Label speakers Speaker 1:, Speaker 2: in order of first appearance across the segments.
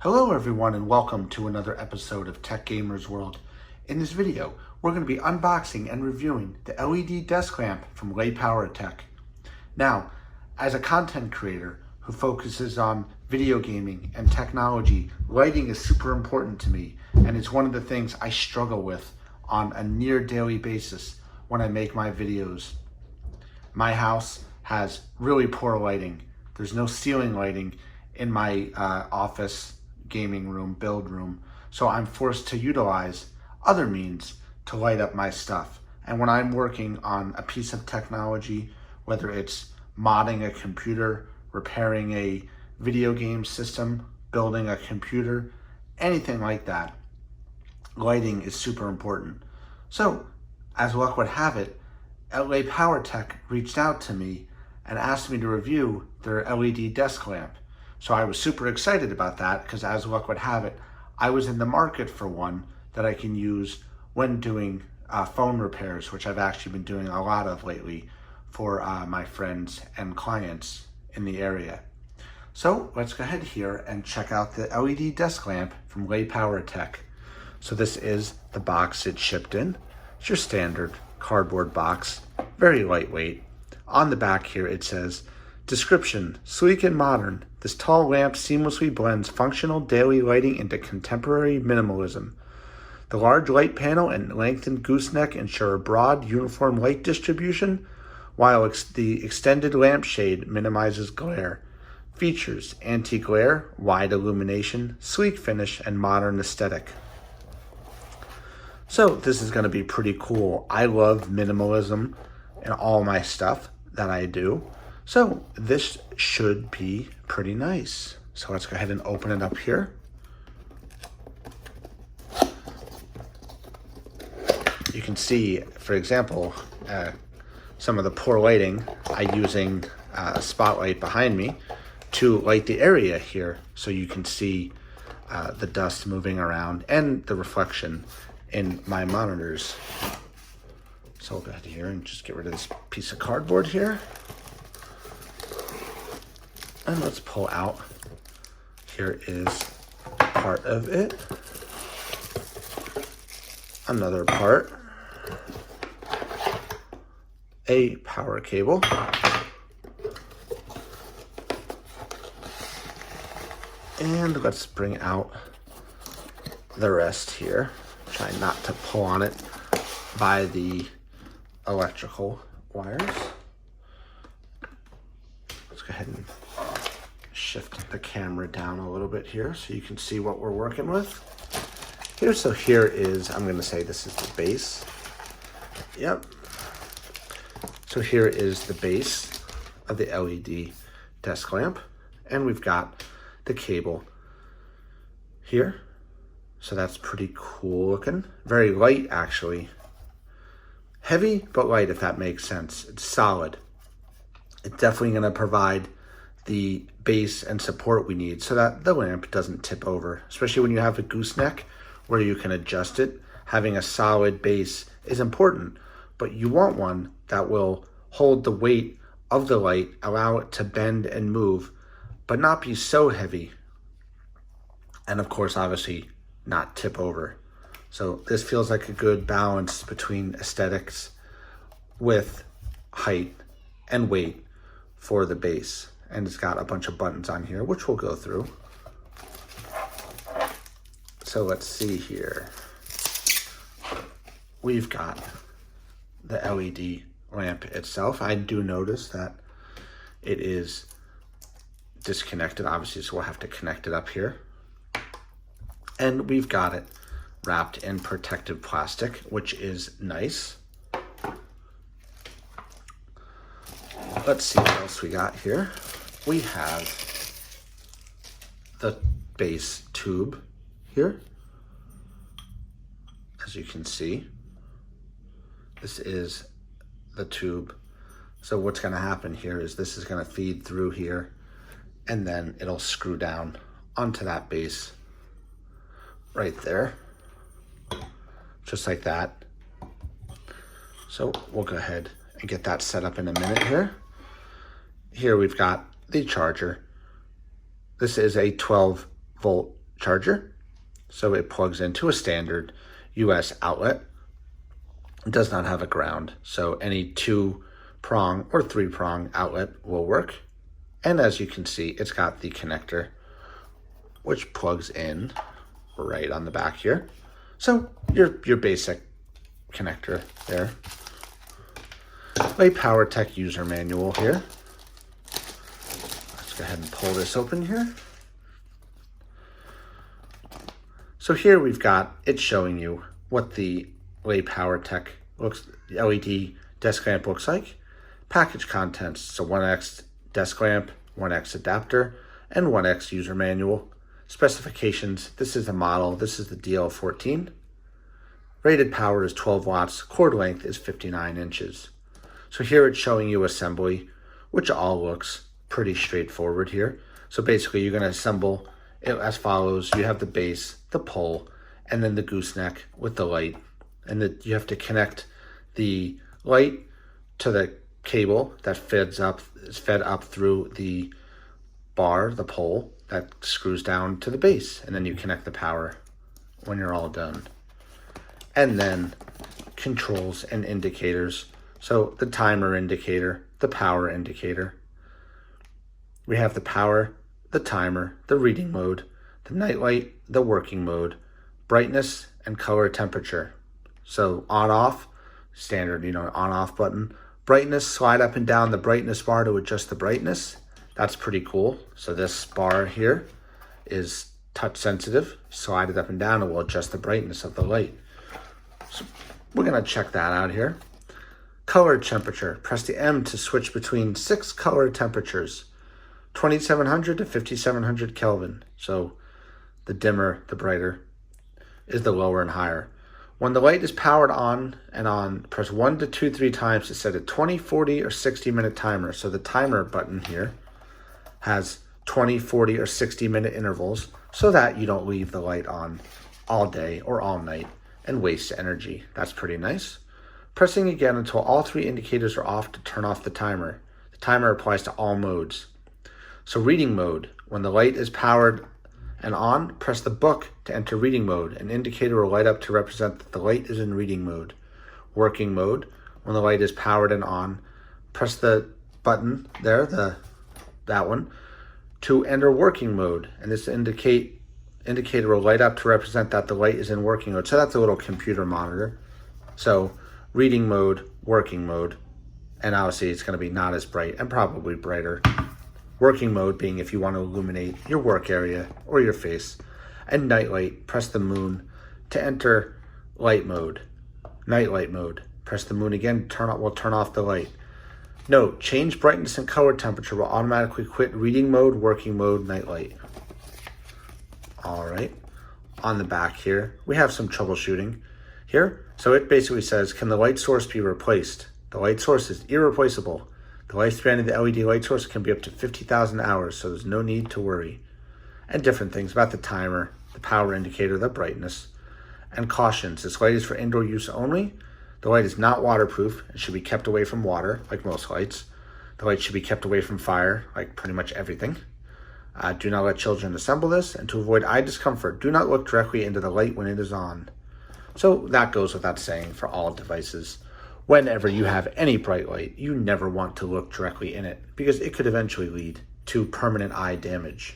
Speaker 1: Hello everyone and welcome to another episode of Tech Gamers World. In this video, we're going to be unboxing and reviewing the LED desk lamp from LePowerTec. Now, as a content creator who focuses on video gaming and technology, lighting is super important to me, and it's one of the things I struggle with on a near daily basis when I make my videos. My house has really poor lighting. There's no ceiling lighting in my office, gaming room, build room, so I'm forced to utilize other means to light up my stuff. And when I'm working on a piece of technology, whether it's modding a computer, repairing a video game system, building a computer, anything like that, lighting is super important. So, as luck would have it, LePowerTec reached out to me and asked me to review their LED desk lamp. So I was super excited about that because, as luck would have it, I was in the market for one that I can use when doing phone repairs, which I've actually been doing a lot of lately for my friends and clients in the area. So let's go ahead here and check out the LED desk lamp from LePowerTec. So this is the box it shipped in. It's your standard cardboard box, very lightweight. On the back here it says, description, sleek and modern, this tall lamp seamlessly blends functional daily lighting into contemporary minimalism. The large light panel and lengthened gooseneck ensure a broad, uniform light distribution, while the extended lampshade minimizes glare. Features anti-glare, wide illumination, sleek finish, and modern aesthetic. So this is going to be pretty cool. I love minimalism in all my stuff that I do. So this should be pretty nice. So let's go ahead and open it up here. You can see, for example, some of the poor lighting. I'm using a spotlight behind me to light the area here so you can see the dust moving around and the reflection in my monitors. So I'll go ahead here and just get rid of this piece of cardboard here. And let's pull out, here is part of it, another part, a power cable, and let's bring out the rest here. Try not to pull on it by the electrical wires. Let's go ahead and shift the camera down a little bit here so you can see what we're working with. Here is, I'm going to say this is the base. Yep. So here is the base of the LED desk lamp, and we've got the cable here. So that's pretty cool looking. Very light, actually. Heavy, but light, if that makes sense. It's solid. It's definitely going to provide the base and support we need so that the lamp doesn't tip over, especially when you have a gooseneck where you can adjust it. Having a solid base is important, but you want one that will hold the weight of the light, allow it to bend and move, but not be so heavy. And of course, obviously, not tip over. So this feels like a good balance between aesthetics with height and weight for the base. And it's got a bunch of buttons on here, which we'll go through. So let's see here. We've got the LED lamp itself. I do notice that it is disconnected, obviously, so we'll have to connect it up here. And we've got it wrapped in protective plastic, which is nice. Let's see what else we got here. We have the base tube here. As you can see, this is the tube. So what's going to happen here is this is going to feed through here, and then it'll screw down onto that base right there, just like that. So we'll go ahead and get that set up in a minute here. Here we've got the charger. This is a 12-volt charger. So it plugs into a standard US outlet. It does not have a ground, so any 2-prong or 3-prong outlet will work. And as you can see, it's got the connector, which plugs in right on the back here. So your basic connector there. LePowerTec user manual here. Let's go ahead and pull this open here. So here we've got, it's showing you what the LePowerTec LED desk lamp looks like. Package contents, so 1X desk lamp, 1X adapter, and 1X user manual. Specifications, this is the model, this is the DL14. Rated power is 12 watts, cord length is 59 inches. So here it's showing you assembly, which all looks pretty straightforward here. So basically you're going to assemble it as follows. You have the base, the pole, and then the gooseneck with the light. And you have to connect the light to the cable that is fed up through the bar, the pole, that screws down to the base. And then you connect the power when you're all done. And then controls and indicators. So the timer indicator, the power indicator. We have the power, the timer, the reading mode, the night light, the working mode, brightness, and color temperature. So on off, standard, on off button. Brightness, slide up and down the brightness bar to adjust the brightness. That's pretty cool. So this bar here is touch sensitive. Slide it up and down and we'll adjust the brightness of the light. So we're gonna check that out here. Color temperature, press the M to switch between 6 color temperatures, 2700 to 5700 Kelvin. So the dimmer, the brighter, is the lower and higher. When the light is powered on and on, press 1 to 2, 3 times to set a 20, 40, or 60-minute timer. So the timer button here has 20, 40, or 60-minute intervals so that you don't leave the light on all day or all night and waste energy. That's pretty nice. Pressing again until all 3 indicators are off to turn off the timer. The timer applies to all modes. So reading mode, when the light is powered and on, press the book to enter reading mode. An indicator will light up to represent that the light is in reading mode. Working mode, when the light is powered and on, press the button there, that one, to enter working mode. And this indicator will light up to represent that the light is in working mode. So that's a little computer monitor. So reading mode, working mode, and obviously it's going to be not as bright and probably brighter. Working mode being if you want to illuminate your work area or your face. And night light, press the moon to enter light mode. Night light mode, press the moon again, will turn off the light. Note, change brightness and color temperature will automatically quit reading mode, working mode, night light. All right, on the back here, we have some troubleshooting here. So it basically says, can the light source be replaced? The light source is irreplaceable. The lifespan of the LED light source can be up to 50,000 hours, so there's no need to worry. And different things about the timer, the power indicator, the brightness, and cautions. This light is for indoor use only. The light is not waterproof and should be kept away from water, like most lights. The light should be kept away from fire, like pretty much everything. Do not let children assemble this, and to avoid eye discomfort, do not look directly into the light when it is on. So that goes without saying for all devices. Whenever you have any bright light, you never want to look directly in it because it could eventually lead to permanent eye damage.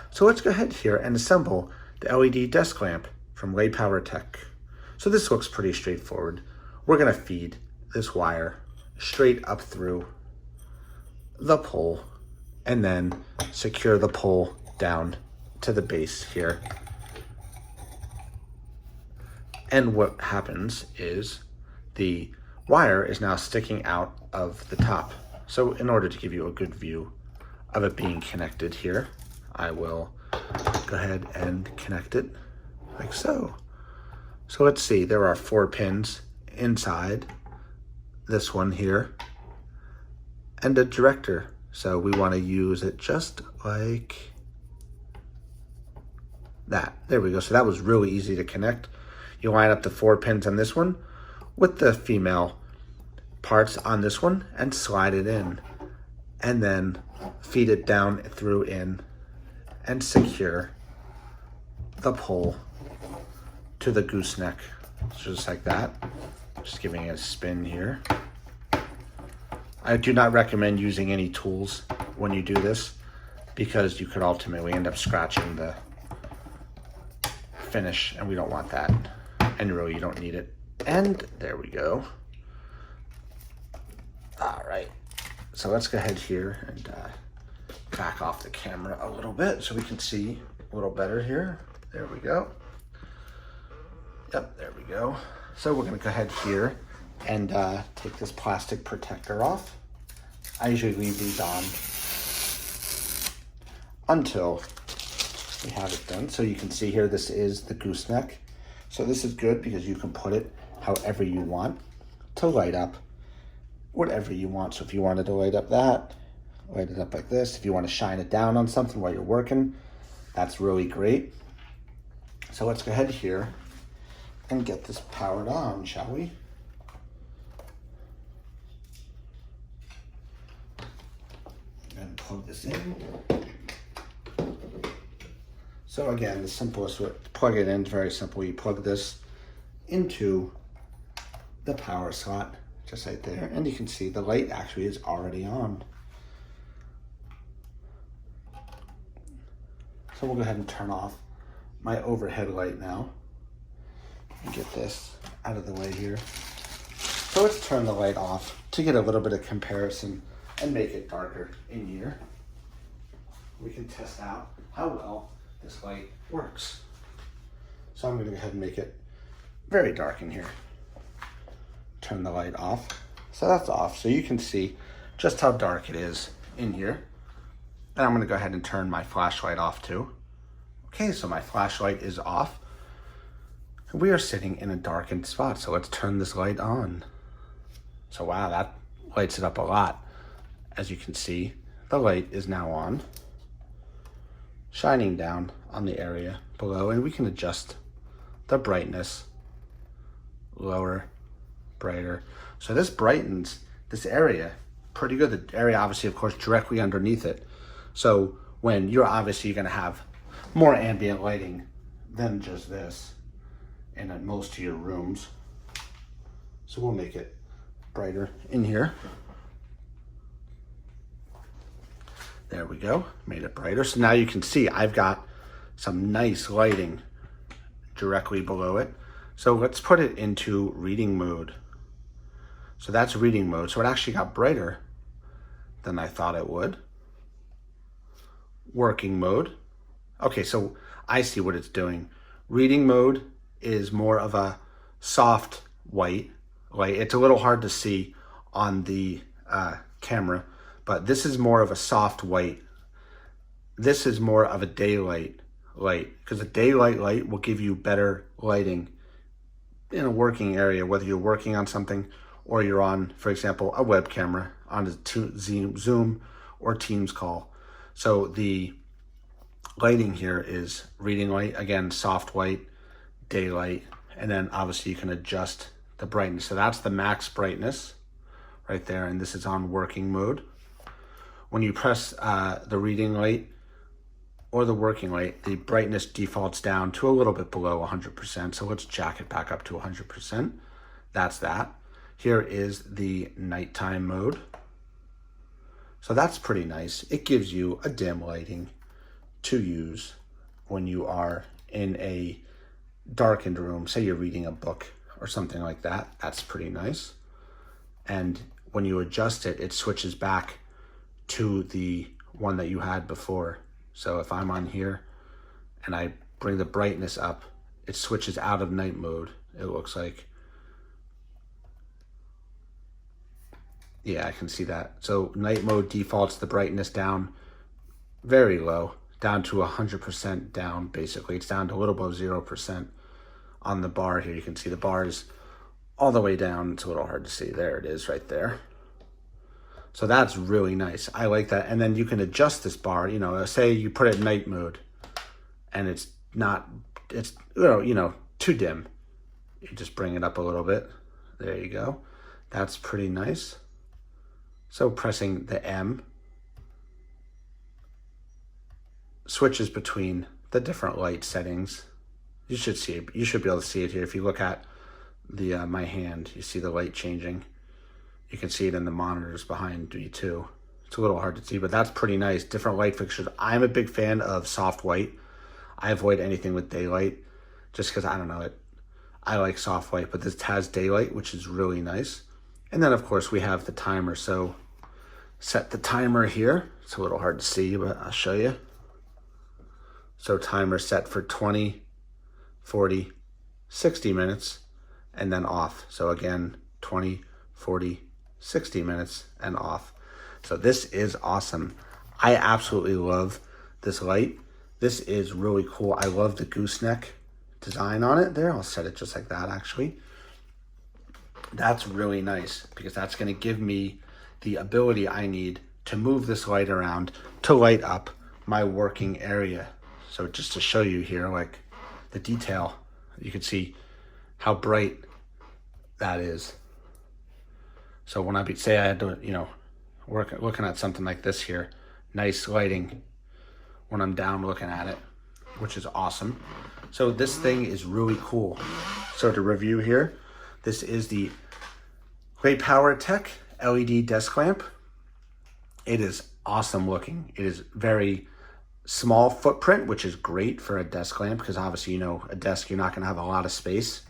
Speaker 1: So let's go ahead here and assemble the LED desk lamp from LePowerTec. So this looks pretty straightforward. We're going to feed this wire straight up through the pole and then secure the pole down to the base here. And what happens is the wire is now sticking out of the top. So in order to give you a good view of it being connected here, I will go ahead and connect it like so. So let's see, there are 4 pins inside this one here and a director. So we want to use it just like that. There we go. So that was really easy to connect. You line up the 4 pins on this one with the female parts on this one and slide it in and then feed it down through in and secure the pole to the gooseneck, just like that. Just giving it a spin here. I do not recommend using any tools when you do this because you could ultimately end up scratching the finish, and we don't want that. And really, you don't need it. And there we go. All right, so let's go ahead here and back off the camera a little bit so we can see a little better here. There we go. Yep, there we go. So we're gonna go ahead here and take this plastic protector off. I usually leave these on until we have it done. So you can see here, this is the gooseneck. So this is good because you can put it however you want to light up whatever you want. So if you wanted to light up that, light it up like this. If you want to shine it down on something while you're working, that's really great. So let's go ahead here and get this powered on, shall we? And plug this in. So again, the simplest way to plug it in is very simple. You plug this into the power slot, just right there. And you can see the light actually is already on. So we'll go ahead and turn off my overhead light now. And get this out of the way here. So let's turn the light off to get a little bit of comparison and make it darker in here. We can test out how well this light works. So I'm going to go ahead and make it very dark in here. Turn the light off. So that's off. So you can see just how dark it is in here. And I'm going to go ahead and turn my flashlight off too. Okay, so my flashlight is off. We are sitting in a darkened spot, so let's turn this light on. So wow, that lights it up a lot. As you can see, the light is now on, shining down on the area below, and we can adjust the brightness, lower, brighter. So this brightens this area pretty good. The area obviously, of course, directly underneath it. So when you're obviously gonna have more ambient lighting than just this in most of your rooms. So we'll make it brighter in here. There we go, made it brighter. So now you can see I've got some nice lighting directly below it. So let's put it into reading mode. So that's reading mode. So it actually got brighter than I thought it would. Working mode. Okay, so I see what it's doing. Reading mode is more of a soft white light. It's a little hard to see on the camera, but this is more of a soft white. This is more of a daylight light, because a daylight light will give you better lighting in a working area, whether you're working on something or you're on, for example, a web camera on a Zoom or Teams call. So the lighting here is reading light, again, soft white, daylight, and then obviously you can adjust the brightness. So that's the max brightness right there, and this is on working mode. When you press the reading light or the working light, the brightness defaults down to a little bit below 100%. So let's jack it back up to 100%. That's that. Here is the nighttime mode. So that's pretty nice. It gives you a dim lighting to use when you are in a darkened room. Say you're reading a book or something like that. That's pretty nice. And when you adjust it, it switches back to the one that you had before. So if I'm on here and I bring the brightness up, it switches out of night mode, it looks like. Yeah, I can see that. So night mode defaults the brightness down very low, down to 100% down, basically. It's down to a little above 0% on the bar here. You can see the bar is all the way down. It's a little hard to see. There it is right there. So that's really nice. I like that. And then you can adjust this bar, you know, say you put it in night mode and it's not, it's, you know, too dim. You just bring it up a little bit. There you go. That's pretty nice. So pressing the M switches between the different light settings. You should see it. You should be able to see it here. If you look at the my hand, you see the light changing. You can see it in the monitors behind me too. It's a little hard to see, but that's pretty nice. Different light fixtures. I'm a big fan of soft white. I avoid anything with daylight just because, I don't know, I like soft white, but this has daylight, which is really nice. And then, of course, we have the timer. So set the timer here. It's a little hard to see, but I'll show you. So timer set for 20, 40, 60 minutes, and then off. So again, 20, 40, 60 minutes and off. So this is awesome. I absolutely love this light. This is really cool. I love the gooseneck design on it there. I'll set it just like that, actually. That's really nice because that's going to give me the ability I need to move this light around to light up my working area. So just to show you here, like the detail, you can see how bright that is. So when say I had to, looking at something like this here, nice lighting when I'm down looking at it, which is awesome. So this thing is really cool. So to review here, this is the LePowerTec LED Desk Lamp. It is awesome looking. It is very small footprint, which is great for a desk lamp because obviously, a desk, you're not going to have a lot of space.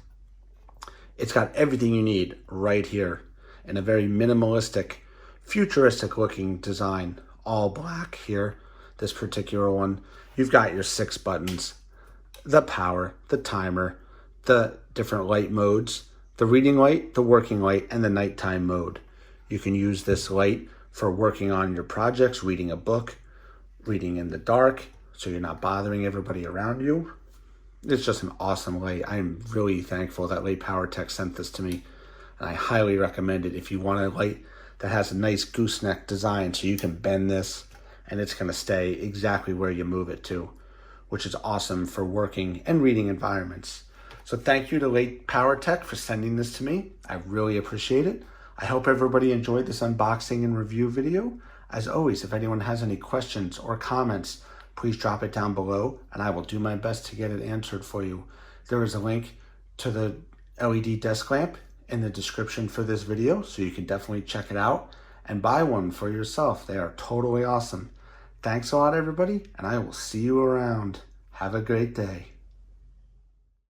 Speaker 1: It's got everything you need right here in a very minimalistic, futuristic looking design, all black here. This particular one, you've got your 6 buttons, the power, the timer, the different light modes, the reading light, the working light, and the nighttime mode. You can use this light for working on your projects, reading a book, reading in the dark, so you're not bothering everybody around you. It's just an awesome light. I'm really thankful that LePowerTec sent this to me, and I highly recommend it if you want a light that has a nice gooseneck design so you can bend this and it's going to stay exactly where you move it to, which is awesome for working and reading environments. So thank you to LePowerTec for sending this to me. I really appreciate it. I hope everybody enjoyed this unboxing and review video. As always, if anyone has any questions or comments, please drop it down below and I will do my best to get it answered for you. There is a link to the LED desk lamp in the description for this video, so you can definitely check it out and buy one for yourself. They are totally awesome. Thanks a lot, everybody, and I will see you around. Have a great day.